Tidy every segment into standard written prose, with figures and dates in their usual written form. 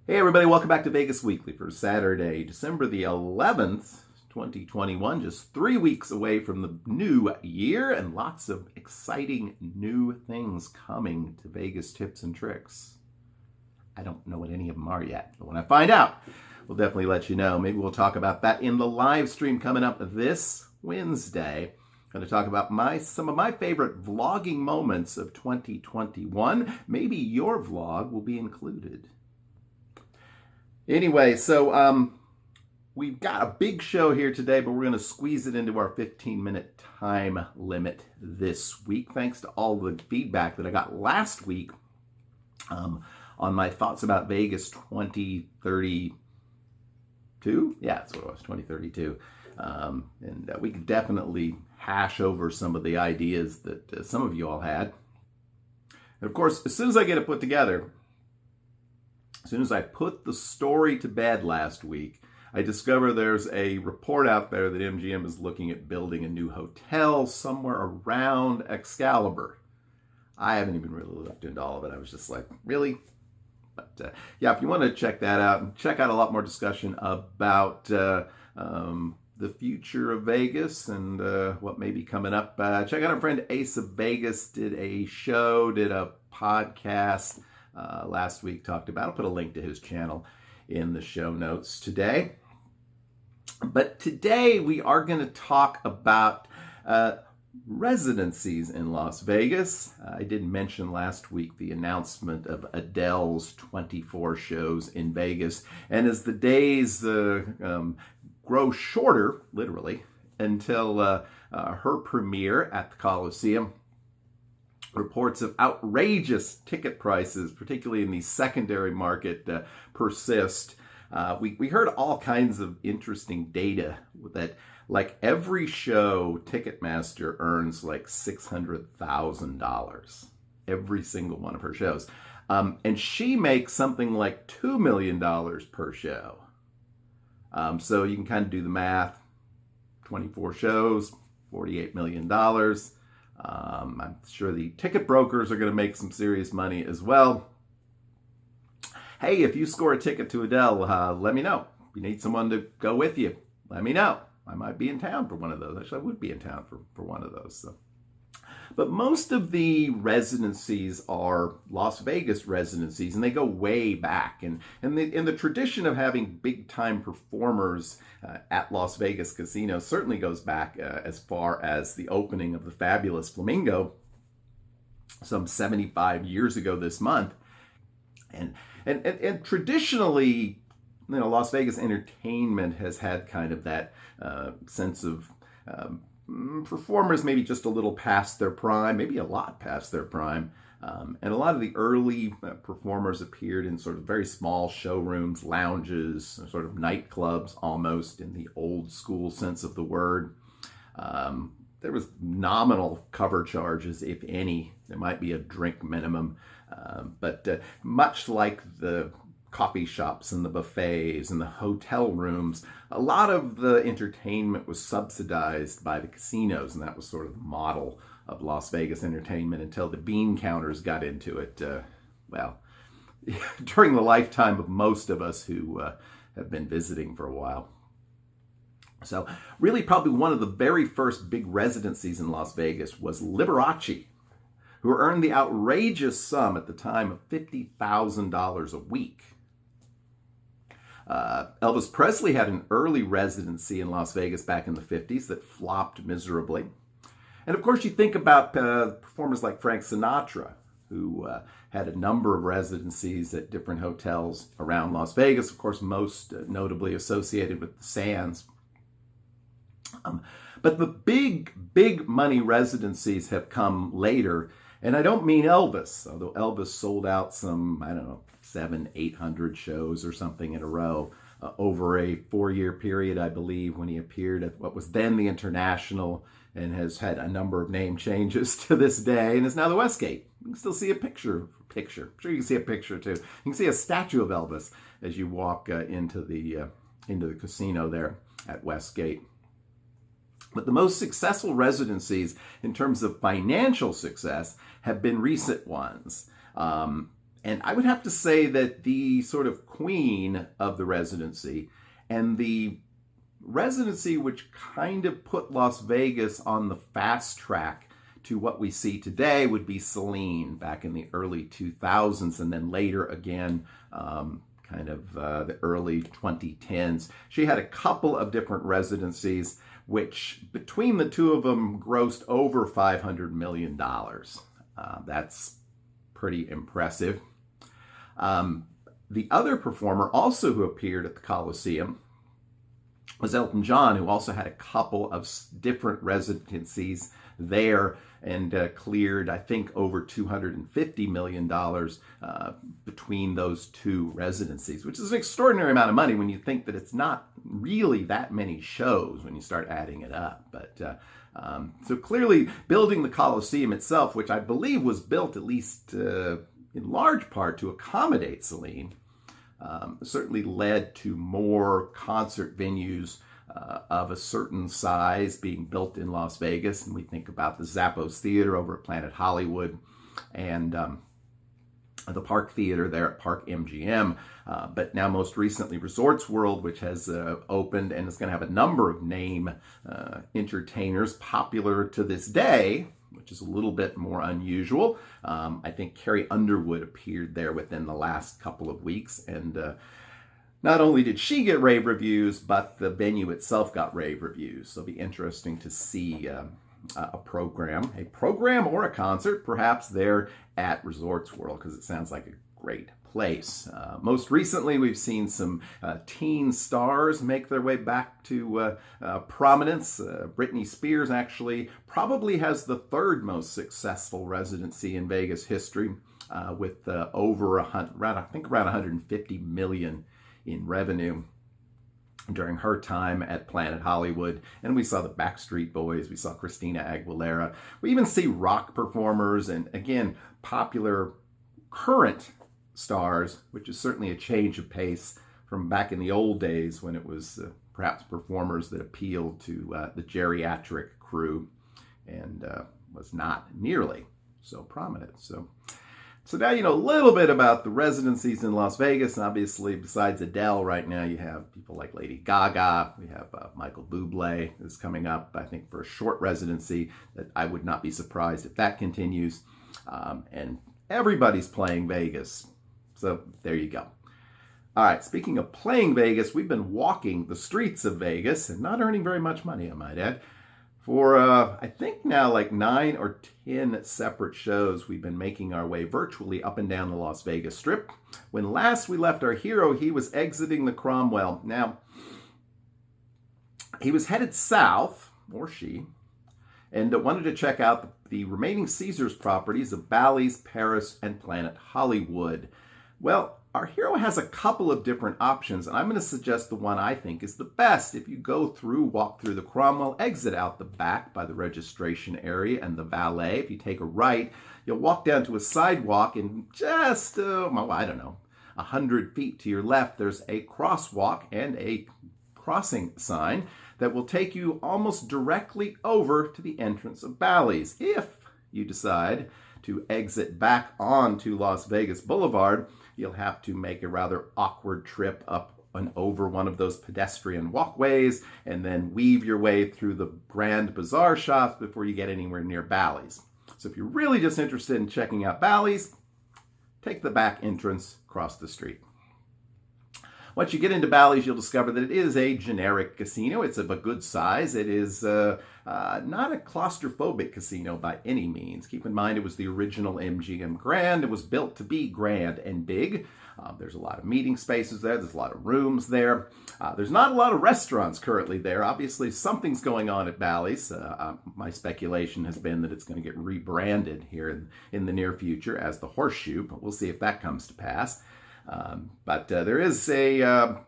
Hey everybody, welcome back to Vegas Weekly for Saturday, December the 11th, 2021. Just 3 weeks away from the new year and lots of exciting new things coming to Vegas tips and tricks. I don't know what any of them are yet, but when I find out, we'll definitely let you know. Maybe we'll talk about that in the live stream coming up this Wednesday. I'm going to talk about some of my favorite vlogging moments of 2021. Maybe your vlog will be included. Anyway, so we've got a big show here today, but we're going to squeeze it into our 15-minute time limit this week, thanks to all the feedback that I got last week on my thoughts about Vegas 2032. Yeah, that's what it was, 2032. And we could definitely hash over some of the ideas that some of you all had. And of course, as soon as I get it put together, as soon as I put the story to bed last week, I discover there's a report out there that MGM is looking at building a new hotel somewhere around Excalibur. I haven't even really looked into all of it. I was just like, really? But yeah, if you want to check that out and check out a lot more discussion about the future of Vegas and what may be coming up, check out our friend Ace of Vegas did a podcast last week, talked about. I'll put a link to his channel in the show notes today. But today we are going to talk about residencies in Las Vegas. I did mention last week the announcement of Adele's 24 shows in Vegas. And as the days grow shorter, literally, until her premiere at the Coliseum, reports of outrageous ticket prices, particularly in the secondary market, persist. We heard all kinds of interesting data that, like, every show, Ticketmaster earns like $600,000 every single one of her shows. And she makes something like $2 million per show. So you can kind of do the math. 24 shows, $48 million. I'm sure the ticket brokers are going to make some serious money as well. Hey, if you score a ticket to Adele, let me know. If you need someone to go with you, let me know. I might be in town for one of those. Actually, I would be in town for one of those. So. But most of the residencies are Las Vegas residencies, and they go way back. And in the tradition of having big-time performers at Las Vegas Casino certainly goes back as far as the opening of the fabulous Flamingo some 75 years ago this month. And traditionally, Las Vegas entertainment has had kind of that sense of performers maybe just a little past their prime, maybe a lot past their prime. And a lot of the early performers appeared in sort of very small showrooms, lounges, sort of nightclubs almost in the old school sense of the word. There was nominal cover charges, if any. There might be a drink minimum. But much like the coffee shops and the buffets and the hotel rooms, a lot of the entertainment was subsidized by the casinos, and that was sort of the model of Las Vegas entertainment until the bean counters got into it, during the lifetime of most of us who have been visiting for a while. So really probably one of the very first big residencies in Las Vegas was Liberace, who earned the outrageous sum at the time of $50,000 a week. Elvis Presley had an early residency in Las Vegas back in the 50s that flopped miserably. And of course, you think about performers like Frank Sinatra, who had a number of residencies at different hotels around Las Vegas, of course, most notably associated with the Sands. But the big money residencies have come later. And I don't mean Elvis, although Elvis sold out some, 700-800 shows or something in a row over a 4-year period, I believe, when he appeared at what was then the International and has had a number of name changes to this day and is now the Westgate. You can still see a picture. I'm sure you can see a picture too. You can see a statue of Elvis as you walk into the casino there at Westgate. But the most successful residencies in terms of financial success have been recent ones. And I would have to say that the sort of queen of the residency, and the residency which kind of put Las Vegas on the fast track to what we see today, would be Celine back in the early 2000s, and then later again, the early 2010s. She had a couple of different residencies, which between the two of them grossed over $500 million. That's pretty impressive. The other performer also who appeared at the Coliseum was Elton John, who also had a couple of different residencies there, and cleared, I think, over $250 million between those two residencies, which is an extraordinary amount of money when you think that it's not really that many shows when you start adding it up. But so clearly building the Coliseum itself, which I believe was built at least in large part to accommodate Celine, certainly led to more concert venues of a certain size being built in Las Vegas. And we think about the Zappos Theater over at Planet Hollywood, and the Park Theater there at Park MGM. But now most recently Resorts World, which has opened and is going to have a number of name entertainers popular to this day, which is a little bit more unusual. I think Carrie Underwood appeared there within the last couple of weeks, and not only did she get rave reviews, but the venue itself got rave reviews. So it'll be interesting to see a program or a concert, perhaps there at Resorts World, because it sounds like a great place. Most recently, we've seen some teen stars make their way back to prominence. Britney Spears actually probably has the third most successful residency in Vegas history, with over around 150 million in revenue during her time at Planet Hollywood. And we saw the Backstreet Boys, we saw Christina Aguilera. We even see rock performers, and again, popular current stars, which is certainly a change of pace from back in the old days when it was perhaps performers that appealed to the geriatric crew and was not nearly so prominent. So now you know a little bit about the residencies in Las Vegas. And obviously, besides Adele, right now you have people like Lady Gaga. We have Michael Bublé is coming up, I think, for a short residency that I would not be surprised if that continues. And everybody's playing Vegas. So there you go. All right, speaking of playing Vegas, we've been walking the streets of Vegas and not earning very much money, I might add. For, I think now like 9 or 10 separate shows, we've been making our way virtually up and down the Las Vegas Strip. When last we left our hero, he was exiting the Cromwell. Now, he was headed south, or she, and wanted to check out the remaining Caesars properties of Bally's, Paris, and Planet Hollywood. Well, our hero has a couple of different options, and I'm going to suggest the one I think is the best. If you walk through the Cromwell, exit out the back by the registration area and the valet. If you take a right, you'll walk down to a sidewalk, and just, 100 feet to your left, there's a crosswalk and a crossing sign that will take you almost directly over to the entrance of Bally's. If you decide to exit back onto Las Vegas Boulevard, you'll have to make a rather awkward trip up and over one of those pedestrian walkways and then weave your way through the Grand Bazaar shops before you get anywhere near Bally's. So if you're really just interested in checking out Bally's, take the back entrance across the street. Once you get into Bally's, you'll discover that it is a generic casino. It's of a good size. It is not a claustrophobic casino by any means. Keep in mind, it was the original MGM Grand. It was built to be grand and big. There's a lot of meeting spaces there. There's a lot of rooms there. There's not a lot of restaurants currently there. Obviously, something's going on at Bally's. My speculation has been that it's going to get rebranded here in the near future as the Horseshoe, but we'll see if that comes to pass. But there is a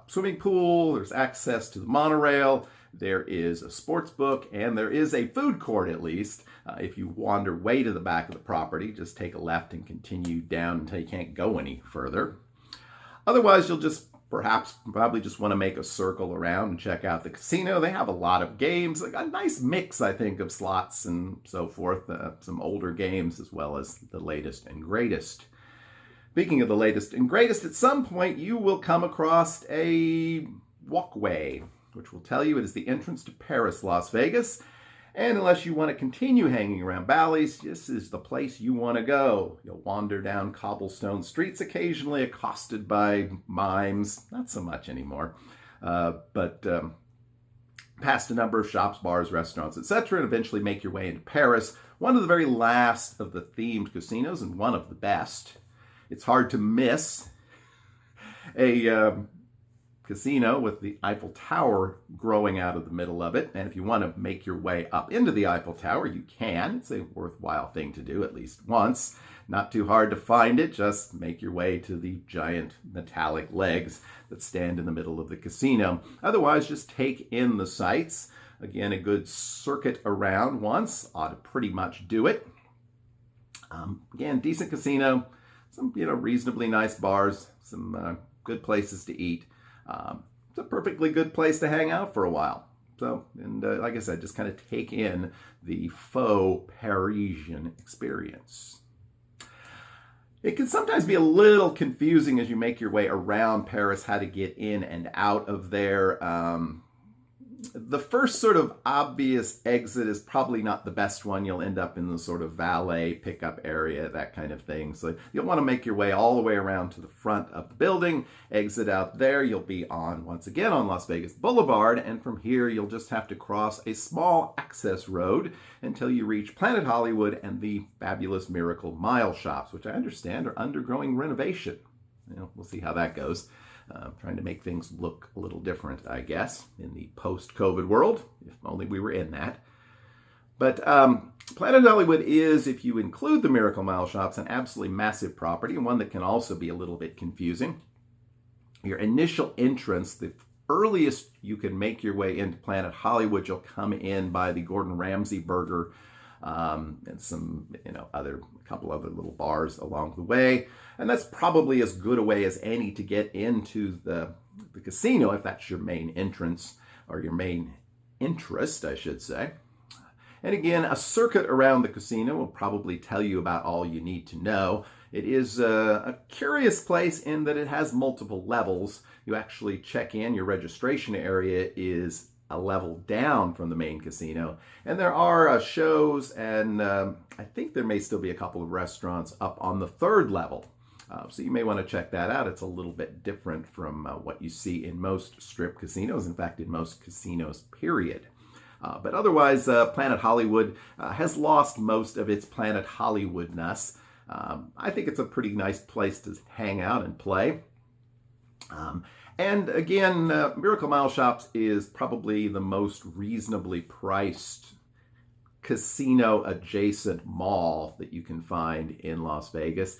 swimming pool, there's access to the monorail, there is a sports book, and there is a food court at least. If you wander way to the back of the property, just take a left and continue down until you can't go any further. Otherwise, you'll just probably just want to make a circle around and check out the casino. They have a lot of games, like a nice mix, I think, of slots and so forth, some older games as well as the latest and greatest. Speaking of the latest and greatest, at some point you will come across a walkway, which will tell you it is the entrance to Paris, Las Vegas. And unless you want to continue hanging around Bally's, this is the place you want to go. You'll wander down cobblestone streets, occasionally accosted by mimes, not so much anymore, but past a number of shops, bars, restaurants, etc., and eventually make your way into Paris, one of the very last of the themed casinos and one of the best. It's hard to miss a casino with the Eiffel Tower growing out of the middle of it. And if you want to make your way up into the Eiffel Tower, you can. It's a worthwhile thing to do at least once. Not too hard to find it. Just make your way to the giant metallic legs that stand in the middle of the casino. Otherwise, just take in the sights. Again, a good circuit around once ought to pretty much do it. Again, decent casino, some reasonably nice bars, some good places to eat. It's a perfectly good place to hang out for a while. So, and like I said, just kind of take in the faux Parisian experience. It can sometimes be a little confusing as you make your way around Paris, how to get in and out of there. The first sort of obvious exit is probably not the best one. You'll end up in the sort of valet pickup area, that kind of thing. So you'll want to make your way all the way around to the front of the building, exit out there. You'll be once again on Las Vegas Boulevard, and from here you'll just have to cross a small access road until you reach Planet Hollywood and the fabulous Miracle Mile shops, which I understand are undergoing renovation. We'll see how that goes. Trying to make things look a little different, I guess, in the post-COVID world, if only we were in that. But Planet Hollywood is, if you include the Miracle Mile shops, an absolutely massive property, and one that can also be a little bit confusing. Your initial entrance, the earliest you can make your way into Planet Hollywood, you'll come in by the Gordon Ramsay Burger and some, a couple other little bars along the way. And that's probably as good a way as any to get into the casino, if that's your main entrance, or your main interest, I should say. And again, a circuit around the casino will probably tell you about all you need to know. It is a curious place in that it has multiple levels. You actually check in, your registration area is a level down from the main casino. And there are shows, and I think there may still be a couple of restaurants up on the third level. So you may want to check that out. It's a little bit different from what you see in most strip casinos. In fact, in most casinos, period. But otherwise, Planet Hollywood has lost most of its Planet Hollywoodness. I think it's a pretty nice place to hang out and play. And again, Miracle Mile Shops is probably the most reasonably priced casino-adjacent mall that you can find in Las Vegas.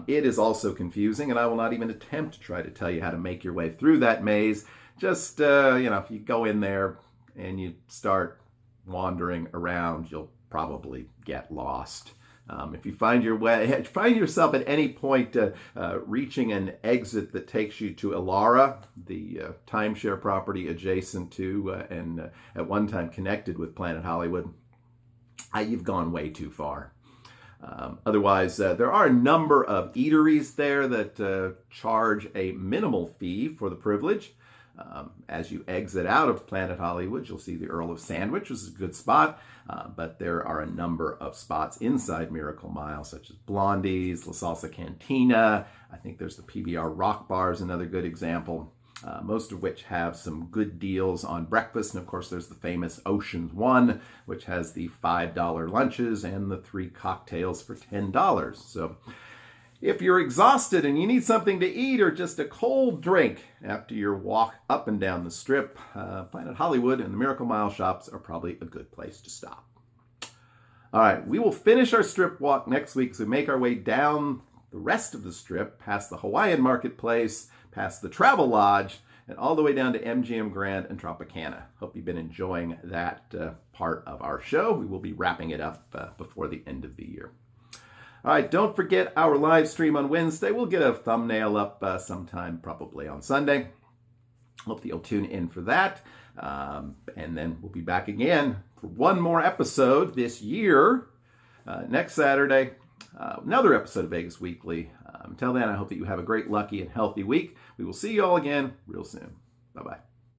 It is also confusing, and I will not even attempt to try to tell you how to make your way through that maze. Just, if you go in there and you start wandering around, you'll probably get lost. If you find yourself at any point reaching an exit that takes you to Elara, the timeshare property adjacent to and at one time connected with Planet Hollywood, you've gone way too far. Otherwise, there are a number of eateries there that charge a minimal fee for the privilege. As you exit out of Planet Hollywood, you'll see the Earl of Sandwich, which is a good spot, but there are a number of spots inside Miracle Mile, such as Blondie's, La Salsa Cantina. I think there's the PBR Rock Bar is another good example, most of which have some good deals on breakfast. And of course, there's the famous Ocean's One, which has the $5 lunches and the 3 cocktails for $10. So if you're exhausted and you need something to eat or just a cold drink after your walk up and down the strip, Planet Hollywood and the Miracle Mile shops are probably a good place to stop. All right, we will finish our strip walk next week as we make our way down the rest of the strip, past the Hawaiian Marketplace, past the Travel Lodge, and all the way down to MGM Grand and Tropicana. Hope you've been enjoying that part of our show. We will be wrapping it up before the end of the year. All right, don't forget our live stream on Wednesday. We'll get a thumbnail up sometime probably on Sunday. Hope that you'll tune in for that. And then we'll be back again for one more episode this year, next Saturday. another episode of Vegas Weekly. Until then, I hope that you have a great, lucky, and healthy week. We will see you all again real soon. Bye-bye.